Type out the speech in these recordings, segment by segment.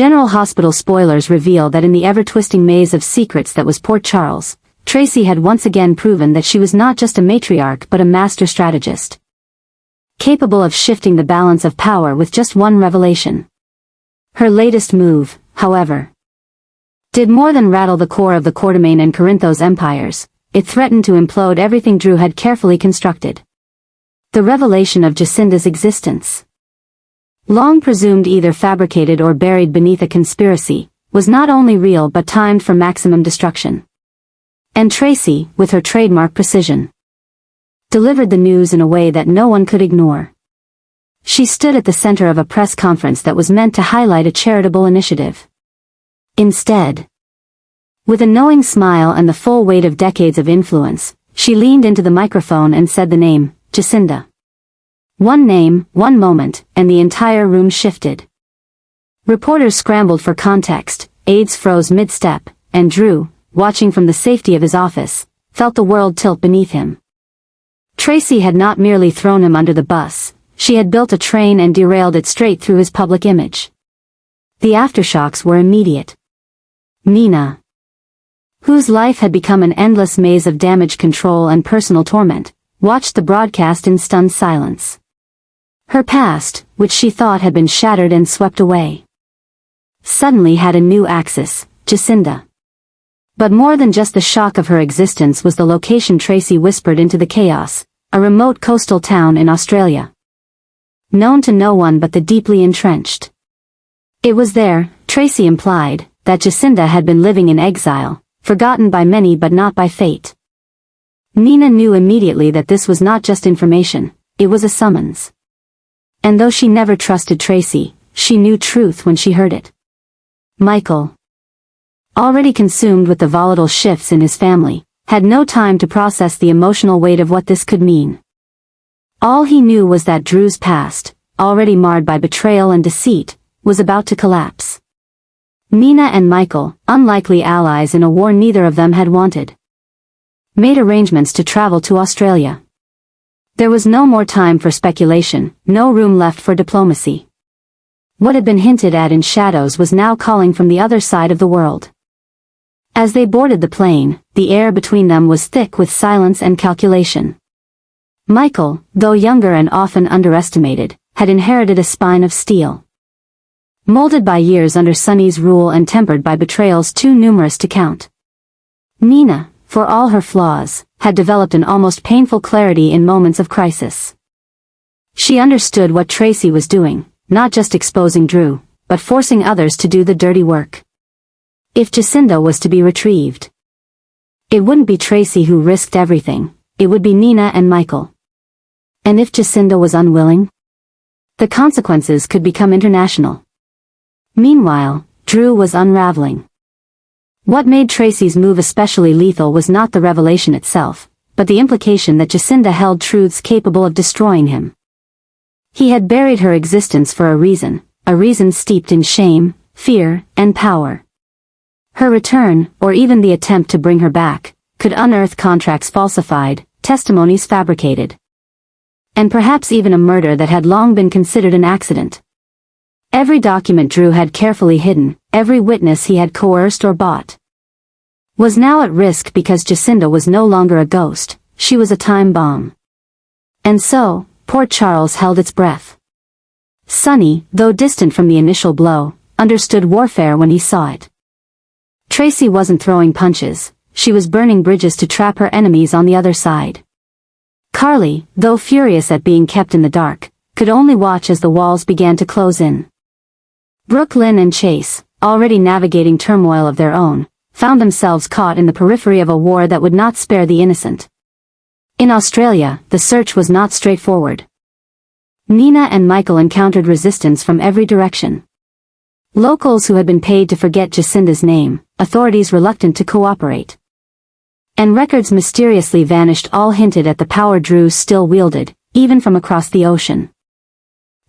General Hospital spoilers reveal that in the ever-twisting maze of secrets that was Port Charles, Tracy had once again proven that she was not just a matriarch but a master strategist, capable of shifting the balance of power with just one revelation. Her latest move, however, did more than rattle the core of the Quatermain and Corinthos empires. It threatened to implode everything Drew had carefully constructed. The revelation of Jacinda's existence, long presumed either fabricated or buried beneath a conspiracy, was not only real but timed for maximum destruction. And Tracy, with her trademark precision, delivered the news in a way that no one could ignore. She stood at the center of a press conference that was meant to highlight a charitable initiative. Instead, with a knowing smile and the full weight of decades of influence, she leaned into the microphone and said the name, Jacinda. One name, one moment, and the entire room shifted. Reporters scrambled for context, aides froze mid-step, and Drew, watching from the safety of his office, felt the world tilt beneath him. Tracy had not merely thrown him under the bus, she had built a train and derailed it straight through his public image. The aftershocks were immediate. Nina, whose life had become an endless maze of damage control and personal torment, watched the broadcast in stunned silence. Her past, which she thought had been shattered and swept away, suddenly had a new axis, Jacinda. But more than just the shock of her existence was the location Tracy whispered into the chaos, a remote coastal town in Australia, known to no one but the deeply entrenched. It was there, Tracy implied, that Jacinda had been living in exile, forgotten by many but not by fate. Nina knew immediately that this was not just information, it was a summons. And though she never trusted Tracy, she knew truth when she heard it. Michael, already consumed with the volatile shifts in his family, had no time to process the emotional weight of what this could mean. All he knew was that Drew's past, already marred by betrayal and deceit, was about to collapse. Nina and Michael, unlikely allies in a war neither of them had wanted, made arrangements to travel to Australia. There was no more time for speculation, no room left for diplomacy. What had been hinted at in shadows was now calling from the other side of the world. As they boarded the plane, the air between them was thick with silence and calculation. Michael, though younger and often underestimated, had inherited a spine of steel, molded by years under Sonny's rule and tempered by betrayals too numerous to count. Nina, for all her flaws, had developed an almost painful clarity in moments of crisis. She understood what Tracy was doing, not just exposing Drew, but forcing others to do the dirty work. If Jacinda was to be retrieved, it wouldn't be Tracy who risked everything, it would be Nina and Michael. And if Jacinda was unwilling, the consequences could become international. Meanwhile, Drew was unraveling. What made Tracy's move especially lethal was not the revelation itself, but the implication that Jacinda held truths capable of destroying him. He had buried her existence for a reason steeped in shame, fear, and power. Her return, or even the attempt to bring her back, could unearth contracts falsified, testimonies fabricated, and perhaps even a murder that had long been considered an accident. Every document Drew had carefully hidden, every witness he had coerced or bought, was now at risk because Jacinda was no longer a ghost, she was a time bomb. And so, Port Charles held its breath. Sonny, though distant from the initial blow, understood warfare when he saw it. Tracy wasn't throwing punches, she was burning bridges to trap her enemies on the other side. Carly, though furious at being kept in the dark, could only watch as the walls began to close in. Brooklyn and Chase, already navigating turmoil of their own, found themselves caught in the periphery of a war that would not spare the innocent. In Australia, the search was not straightforward. Nina and Michael encountered resistance from every direction. Locals who had been paid to forget Jacinda's name, authorities reluctant to cooperate. And records mysteriously vanished, all hinted at the power Drew still wielded, even from across the ocean.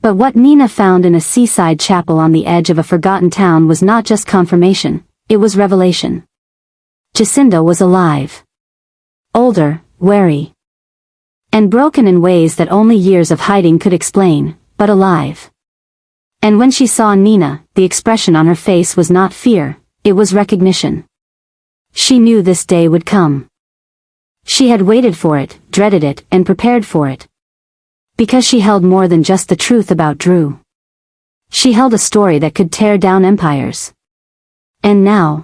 But what Nina found in a seaside chapel on the edge of a forgotten town was not just confirmation, it was revelation. Jacinda was alive. Older, wary, and broken in ways that only years of hiding could explain, but alive. And when she saw Nina, the expression on her face was not fear, it was recognition. She knew this day would come. She had waited for it, dreaded it, and prepared for it. Because she held more than just the truth about Drew. She held a story that could tear down empires. And now,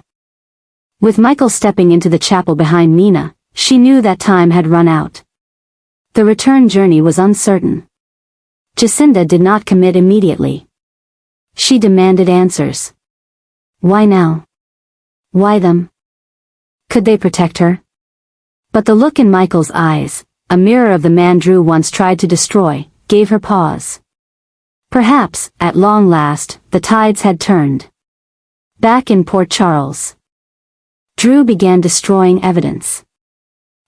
with Michael stepping into the chapel behind Nina, she knew that time had run out. The return journey was uncertain. Jacinda did not commit immediately. She demanded answers. Why now? Why them? Could they protect her? But the look in Michael's eyes, a mirror of the man Drew once tried to destroy, gave her pause. Perhaps, at long last, the tides had turned. Back in Port Charles, Drew began destroying evidence.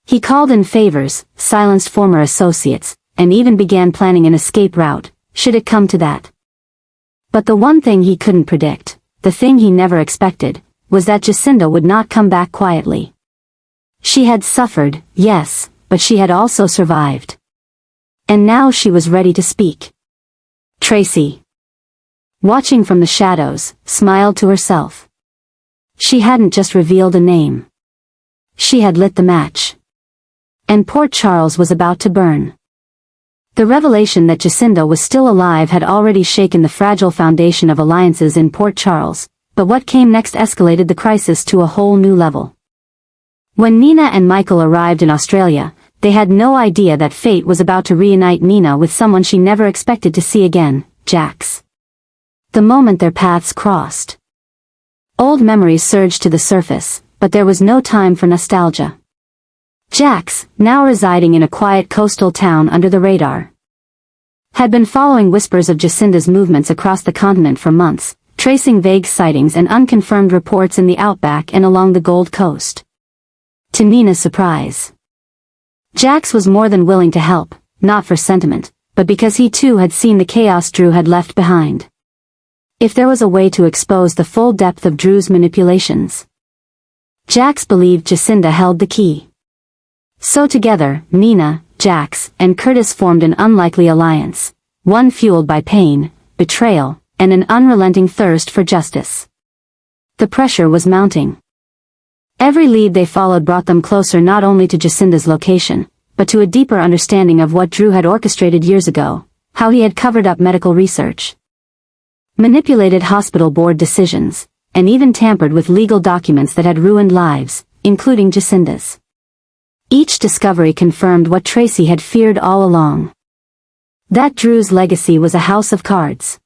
He called in favors, silenced former associates, and even began planning an escape route, should it come to that. But the one thing he couldn't predict, the thing he never expected, was that Jacinda would not come back quietly. She had suffered, yes, but she had also survived. And now she was ready to speak. Tracy, watching from the shadows, smiled to herself. She hadn't just revealed a name. She had lit the match. And Port Charles was about to burn. The revelation that Jacinda was still alive had already shaken the fragile foundation of alliances in Port Charles, but what came next escalated the crisis to a whole new level. When Nina and Michael arrived in Australia, they had no idea that fate was about to reunite Nina with someone she never expected to see again, Jax. The moment their paths crossed, old memories surged to the surface, but there was no time for nostalgia. Jax, now residing in a quiet coastal town under the radar, had been following whispers of Jacinda's movements across the continent for months, tracing vague sightings and unconfirmed reports in the outback and along the Gold Coast. To Nina's surprise, Jax was more than willing to help, not for sentiment, but because he too had seen the chaos Drew had left behind. If there was a way to expose the full depth of Drew's manipulations, Jax believed Jacinda held the key. So together, Nina, Jax, and Curtis formed an unlikely alliance, one fueled by pain, betrayal, and an unrelenting thirst for justice. The pressure was mounting. Every lead they followed brought them closer not only to Jacinda's location, but to a deeper understanding of what Drew had orchestrated years ago, how he had covered up medical research, manipulated hospital board decisions, and even tampered with legal documents that had ruined lives, including Jacinda's. Each discovery confirmed what Tracy had feared all along. That Drew's legacy was a house of cards.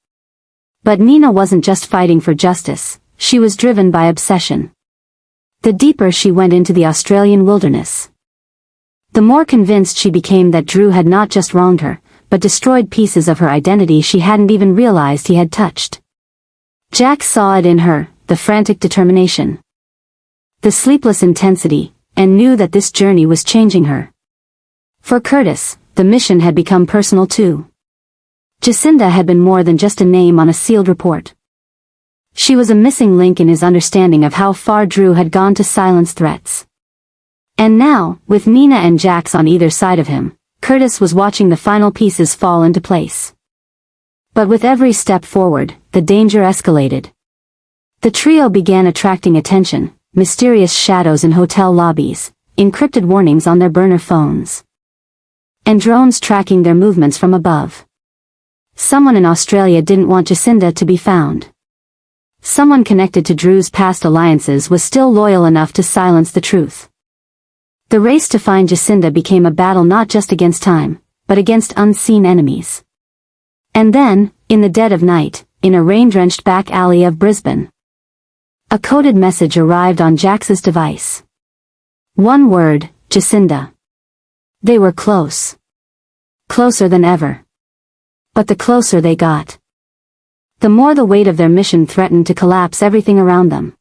But Nina wasn't just fighting for justice, she was driven by obsession. The deeper she went into the Australian wilderness, the more convinced she became that Drew had not just wronged her, but destroyed pieces of her identity she hadn't even realized he had touched. Jax saw it in her, the frantic determination, the sleepless intensity, and knew that this journey was changing her. For Curtis, the mission had become personal too. Jacinda had been more than just a name on a sealed report. She was a missing link in his understanding of how far Drew had gone to silence threats. And now, with Nina and Jax on either side of him, Curtis was watching the final pieces fall into place. But with every step forward, the danger escalated. The trio began attracting attention, mysterious shadows in hotel lobbies, encrypted warnings on their burner phones, and drones tracking their movements from above. Someone in Australia didn't want Jacinda to be found. Someone connected to Drew's past alliances was still loyal enough to silence the truth. The race to find Jacinda became a battle not just against time, but against unseen enemies. And then, in the dead of night, in a rain-drenched back alley of Brisbane, a coded message arrived on Jax's device. One word, Jacinda. They were close. Closer than ever. But the closer they got, the more the weight of their mission threatened to collapse everything around them.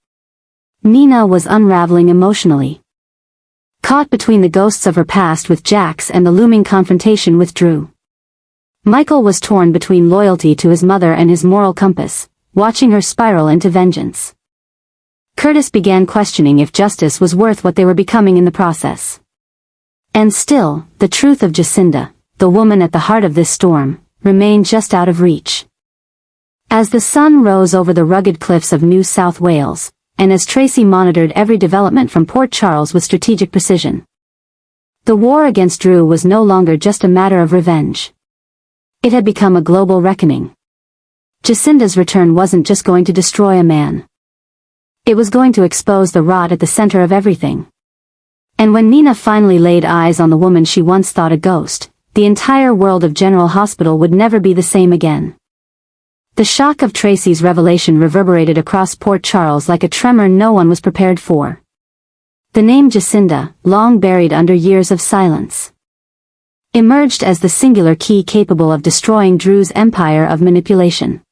Nina was unraveling emotionally. Caught between the ghosts of her past with Jax and the looming confrontation with Drew. Michael was torn between loyalty to his mother and his moral compass, watching her spiral into vengeance. Curtis began questioning if justice was worth what they were becoming in the process. And still, the truth of Jacinda, the woman at the heart of this storm, remained just out of reach. As the sun rose over the rugged cliffs of New South Wales, and as Tracy monitored every development from Port Charles with strategic precision, the war against Drew was no longer just a matter of revenge. It had become a global reckoning. Jacinda's return wasn't just going to destroy a man. It was going to expose the rot at the center of everything. And when Nina finally laid eyes on the woman she once thought a ghost, the entire world of General Hospital would never be the same again. The shock of Tracy's revelation reverberated across Port Charles like a tremor no one was prepared for. The name Jacinda, long buried under years of silence, emerged as the singular key capable of destroying Drew's empire of manipulation.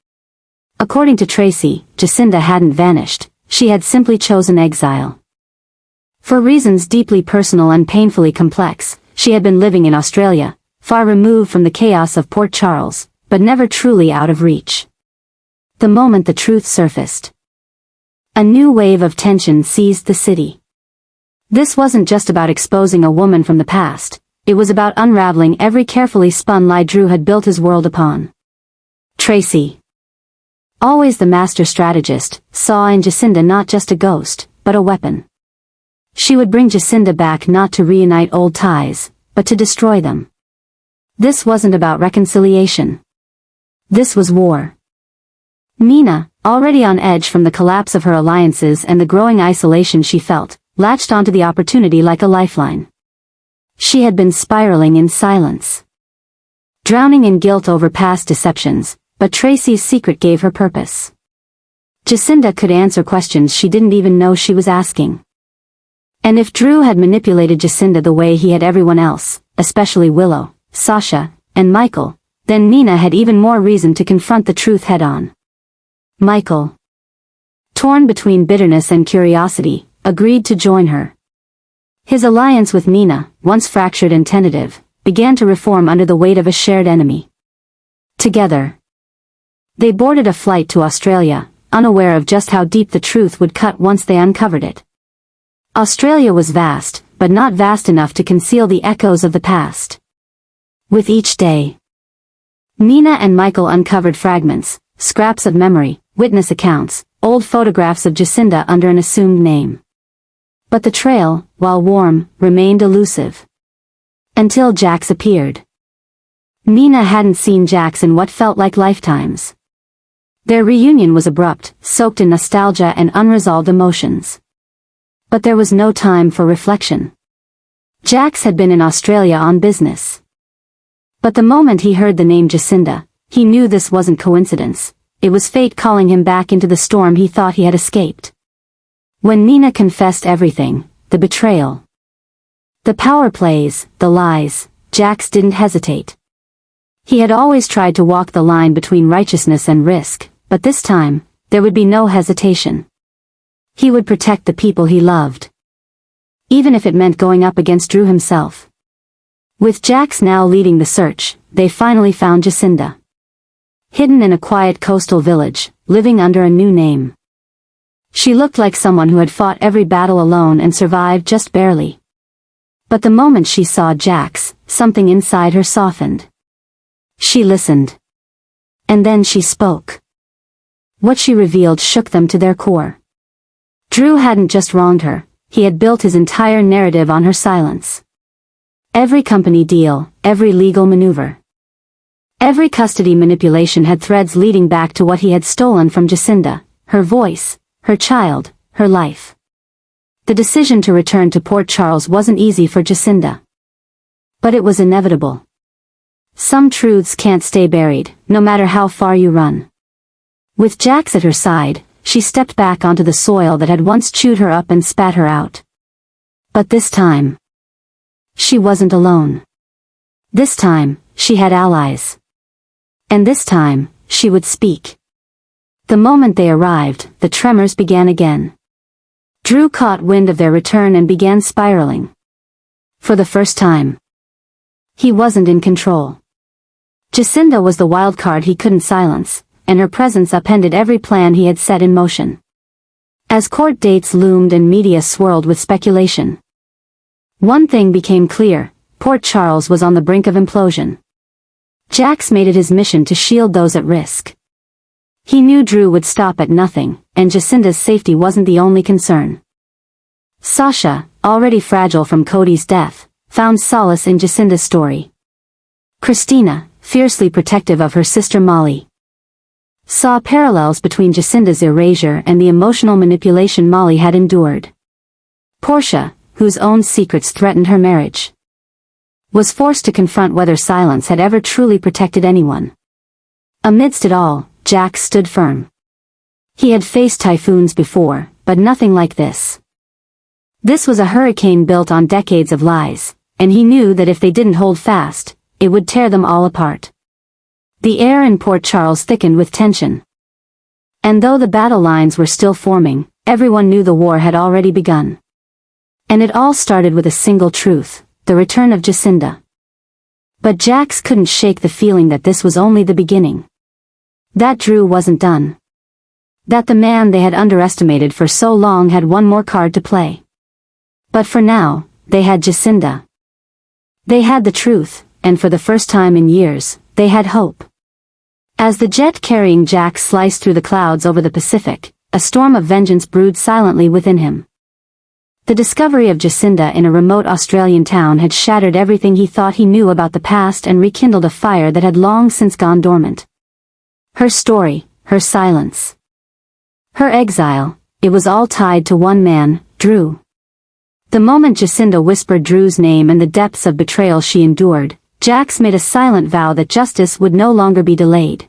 According to Tracy, Jacinda hadn't vanished, she had simply chosen exile. For reasons deeply personal and painfully complex, she had been living in Australia, far removed from the chaos of Port Charles, but never truly out of reach. The moment the truth surfaced, a new wave of tension seized the city. This wasn't just about exposing a woman from the past, it was about unraveling every carefully spun lie Drew had built his world upon. Tracy, always the master strategist, saw in Jacinda not just a ghost, but a weapon. She would bring Jacinda back not to reunite old ties, but to destroy them. This wasn't about reconciliation. This was war. Nina, already on edge from the collapse of her alliances and the growing isolation she felt, latched onto the opportunity like a lifeline. She had been spiraling in silence, drowning in guilt over past deceptions, but Tracy's secret gave her purpose. Jacinda could answer questions she didn't even know she was asking. And if Drew had manipulated Jacinda the way he had everyone else, especially Willow, Sasha, and Michael, then Nina had even more reason to confront the truth head-on. Michael, torn between bitterness and curiosity, agreed to join her. His alliance with Nina, once fractured and tentative, began to reform under the weight of a shared enemy. Together, they boarded a flight to Australia, unaware of just how deep the truth would cut once they uncovered it. Australia was vast, but not vast enough to conceal the echoes of the past. With each day, Nina and Michael uncovered fragments, scraps of memory, witness accounts, old photographs of Jacinda under an assumed name. But the trail, while warm, remained elusive. Until Jax appeared. Nina hadn't seen Jax in what felt like lifetimes. Their reunion was abrupt, soaked in nostalgia and unresolved emotions. But there was no time for reflection. Jax had been in Australia on business. But the moment he heard the name Jacinda, he knew this wasn't coincidence. It was fate calling him back into the storm he thought he had escaped. When Nina confessed everything, the betrayal, the power plays, the lies, Jax didn't hesitate. He had always tried to walk the line between righteousness and risk, but this time, there would be no hesitation. He would protect the people he loved, even if it meant going up against Drew himself. With Jax now leading the search, they finally found Jacinda. Hidden in a quiet coastal village, living under a new name. She looked like someone who had fought every battle alone and survived just barely. But the moment she saw Jax, something inside her softened. She listened. And then she spoke. What she revealed shook them to their core. Drew hadn't just wronged her, he had built his entire narrative on her silence. Every company deal, every legal maneuver, every custody manipulation had threads leading back to what he had stolen from Jacinda, her voice, her child, her life. The decision to return to Port Charles wasn't easy for Jacinda. But it was inevitable. Some truths can't stay buried, no matter how far you run. With Jax at her side, she stepped back onto the soil that had once chewed her up and spat her out. But this time, she wasn't alone. This time, she had allies. And this time, she would speak. The moment they arrived, the tremors began again. Drew caught wind of their return and began spiraling. For the first time, he wasn't in control. Jacinda was the wild card he couldn't silence, and her presence upended every plan he had set in motion. As court dates loomed and media swirled with speculation, one thing became clear: Port Charles was on the brink of implosion. Jax made it his mission to shield those at risk. He knew Drew would stop at nothing, and Jacinda's safety wasn't the only concern. Sasha, already fragile from Cody's death, found solace in Jacinda's story. Christina, fiercely protective of her sister Molly, saw parallels between Jacinda's erasure and the emotional manipulation Molly had endured. Portia, whose own secrets threatened her marriage, was forced to confront whether silence had ever truly protected anyone. Amidst it all, Jack stood firm. He had faced typhoons before, but nothing like this. This was a hurricane built on decades of lies, and he knew that if they didn't hold fast, it would tear them all apart. The air in Port Charles thickened with tension. And though the battle lines were still forming, everyone knew the war had already begun. And it all started with a single truth: the return of Jacinda. But Jax couldn't shake the feeling that this was only the beginning. That Drew wasn't done. That the man they had underestimated for so long had one more card to play. But for now, they had Jacinda. They had the truth, and for the first time in years, they had hope. As the jet carrying Jack sliced through the clouds over the Pacific, a storm of vengeance brewed silently within him. The discovery of Jacinda in a remote Australian town had shattered everything he thought he knew about the past and rekindled a fire that had long since gone dormant. Her story, her silence, her exile, it was all tied to one man, Drew. The moment Jacinda whispered Drew's name and the depths of betrayal she endured, Jax made a silent vow that justice would no longer be delayed.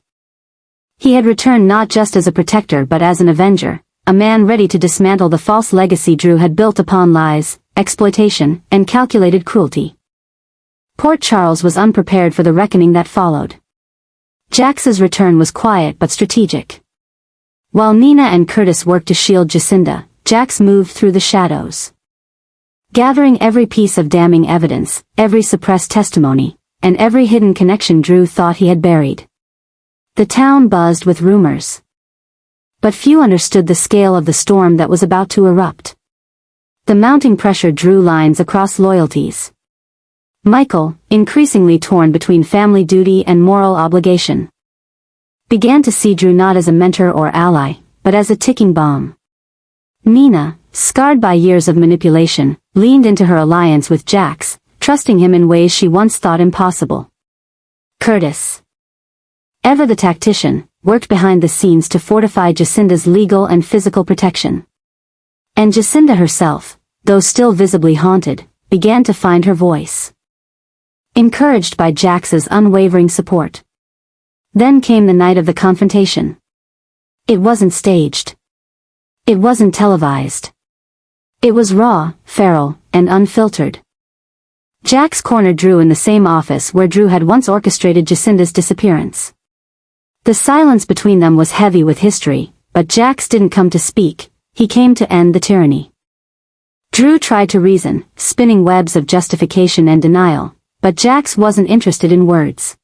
He had returned not just as a protector but as an avenger, a man ready to dismantle the false legacy Drew had built upon lies, exploitation, and calculated cruelty. Port Charles was unprepared for the reckoning that followed. Jax's return was quiet but strategic. While Nina and Curtis worked to shield Jacinda, Jax moved through the shadows, gathering every piece of damning evidence, every suppressed testimony, and every hidden connection Drew thought he had buried. The town buzzed with rumors, but few understood the scale of the storm that was about to erupt. The mounting pressure drew lines across loyalties. Michael, increasingly torn between family duty and moral obligation, began to see Drew not as a mentor or ally, but as a ticking bomb. Nina, scarred by years of manipulation, leaned into her alliance with Jax, trusting him in ways she once thought impossible. Curtis, ever the tactician, worked behind the scenes to fortify Jacinda's legal and physical protection. And Jacinda herself, though still visibly haunted, began to find her voice, encouraged by Jax's unwavering support. Then came the night of the confrontation. It wasn't staged. It wasn't televised. It was raw, feral, and unfiltered. Jax cornered Drew in the same office where Drew had once orchestrated Jacinda's disappearance. The silence between them was heavy with history, but Jax didn't come to speak, he came to end the tyranny. Drew tried to reason, spinning webs of justification and denial, but Jax wasn't interested in words.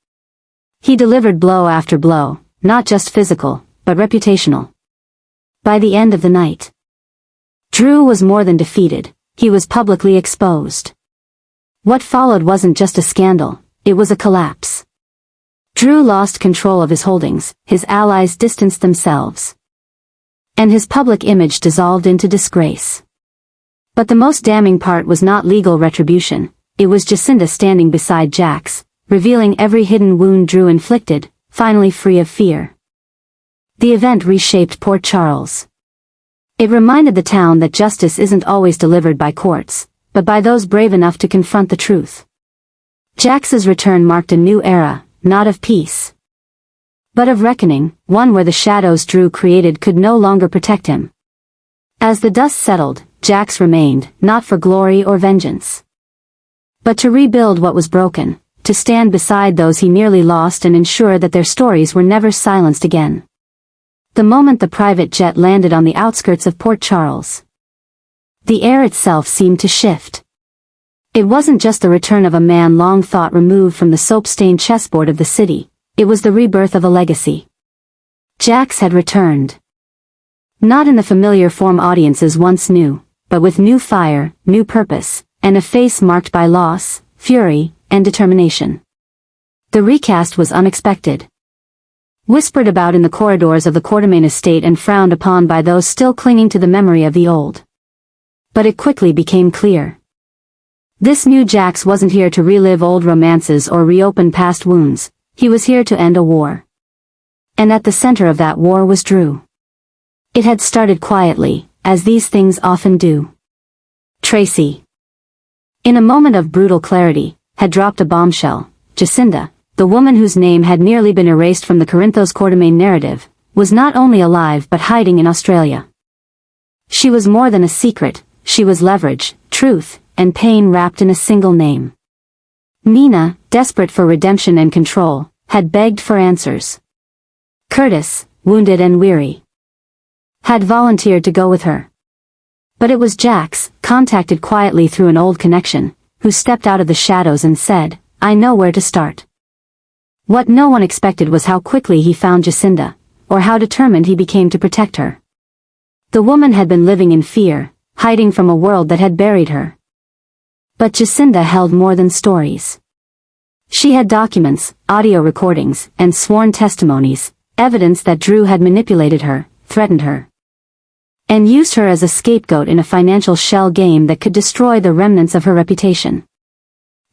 He delivered blow after blow, not just physical, but reputational. By the end of the night, Drew was more than defeated, he was publicly exposed. What followed wasn't just a scandal, it was a collapse. Drew lost control of his holdings, his allies distanced themselves, and his public image dissolved into disgrace. But the most damning part was not legal retribution, it was Jacinda standing beside Jax, revealing every hidden wound Drew inflicted, finally free of fear. The event reshaped Port Charles. It reminded the town that justice isn't always delivered by courts, but by those brave enough to confront the truth. Jax's return marked a new era, not of peace, but of reckoning, one where the shadows Drew created could no longer protect him. As the dust settled, Jax remained, not for glory or vengeance, but to rebuild what was broken, to stand beside those he nearly lost and ensure that their stories were never silenced again. The moment the private jet landed on the outskirts of Port Charles, the air itself seemed to shift. It wasn't just the return of a man long thought removed from the soap-stained chessboard of the city, it was the rebirth of a legacy. Jax had returned. Not in the familiar form audiences once knew, but with new fire, new purpose, and a face marked by loss, fury, and determination. The recast was unexpected. whispered about in the corridors of the Quartermain estate and frowned upon by those still clinging to the memory of the old. But it quickly became clear. This new Jax wasn't here to relive old romances or reopen past wounds, he was here to end a war. And at the center of that war was Drew. It had started quietly, as these things often do. Tracy, in a moment of brutal clarity, had dropped a bombshell. Jacinda, the woman whose name had nearly been erased from the Corinthos Quartermain narrative, was not only alive but hiding in Australia. She was more than a secret, she was leverage, truth, and pain wrapped in a single name. Nina, desperate for redemption and control, had begged for answers. Curtis, wounded and weary, had volunteered to go with her. But it was Jax, contacted quietly through an old connection, who stepped out of the shadows and said, "I know where to start." What no one expected was how quickly he found Jacinda, or how determined he became to protect her. The woman had been living in fear, hiding from a world that had buried her. But Jacinda held more than stories. She had documents, audio recordings, and sworn testimonies, evidence that Drew had manipulated her, threatened her, and used her as a scapegoat in a financial shell game that could destroy the remnants of her reputation.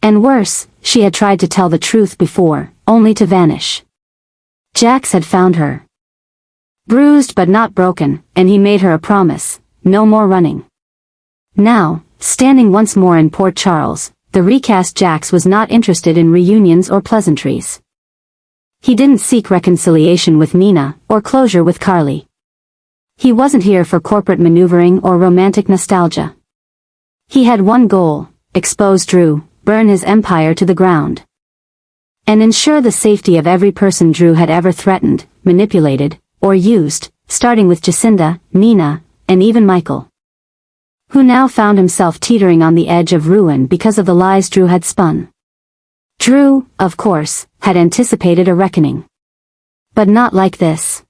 And worse, she had tried to tell the truth before, only to vanish. Jax had found her. Bruised but not broken, and he made her a promise, no more running. Now, standing once more in Port Charles, the recast Jax was not interested in reunions or pleasantries. He didn't seek reconciliation with Nina, or closure with Carly. He wasn't here for corporate maneuvering or romantic nostalgia. He had one goal: expose Drew, burn his empire to the ground, and ensure the safety of every person Drew had ever threatened, manipulated, or used, starting with Jacinda, Nina, and even Michael, who now found himself teetering on the edge of ruin because of the lies Drew had spun. Drew, of course, had anticipated a reckoning. But not like this.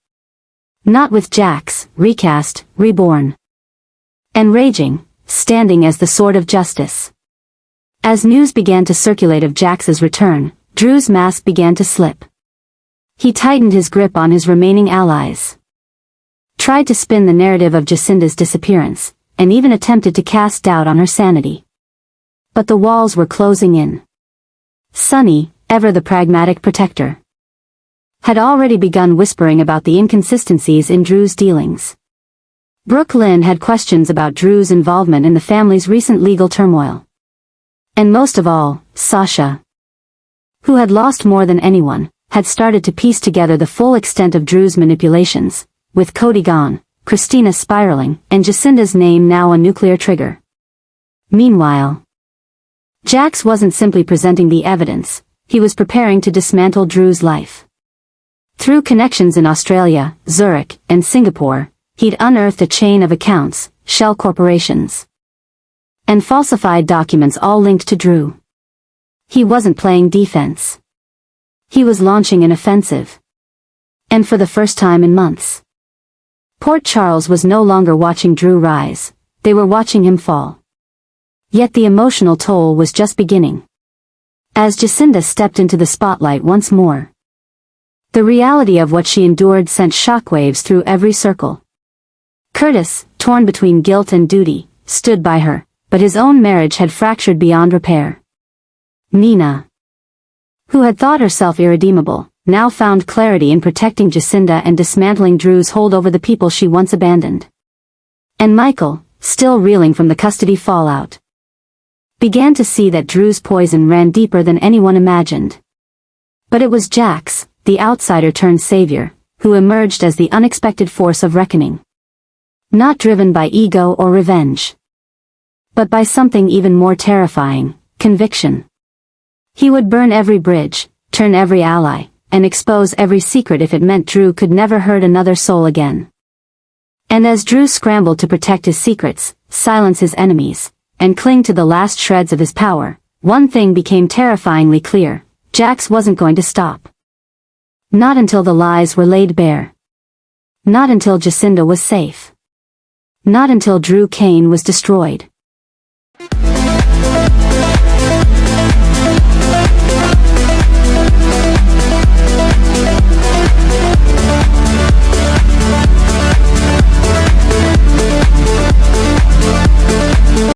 Not with Jax, recast, reborn, and raging, standing as the sword of justice. As news began to circulate of Jax's return, Drew's mask began to slip. He tightened his grip on his remaining allies, tried to spin the narrative of Jacinda's disappearance, and even attempted to cast doubt on her sanity. But the walls were closing in. Sonny, ever the pragmatic protector, had already begun whispering about the inconsistencies in Drew's dealings. Brooke Lynn had questions about Drew's involvement in the family's recent legal turmoil. And most of all, Sasha, who had lost more than anyone, had started to piece together the full extent of Drew's manipulations, with Cody gone, Christina spiraling, and Jacinda's name now a nuclear trigger. Meanwhile, Jax wasn't simply presenting the evidence, he was preparing to dismantle Drew's life. Through connections in Australia, Zurich, and Singapore, he'd unearthed a chain of accounts, shell corporations, and falsified documents all linked to Drew. He wasn't playing defense. He was launching an offensive. And for the first time in months, Port Charles was no longer watching Drew rise, they were watching him fall. Yet the emotional toll was just beginning. As Jacinda stepped into the spotlight once more, the reality of what she endured sent shockwaves through every circle. Curtis, torn between guilt and duty, stood by her, but his own marriage had fractured beyond repair. Nina, who had thought herself irredeemable, now found clarity in protecting Jacinda and dismantling Drew's hold over the people she once abandoned. And Michael, still reeling from the custody fallout, began to see that Drew's poison ran deeper than anyone imagined. But it was Jax, the outsider turned savior, who emerged as the unexpected force of reckoning. Not driven by ego or revenge, but by something even more terrifying: conviction. He would burn every bridge, turn every ally, and expose every secret if it meant Drew could never hurt another soul again. And as Drew scrambled to protect his secrets, silence his enemies, and cling to the last shreds of his power, one thing became terrifyingly clear: Jax wasn't going to stop. Not until the lies were laid bare. Not until Jacinda was safe. Not until Drew Kane was destroyed.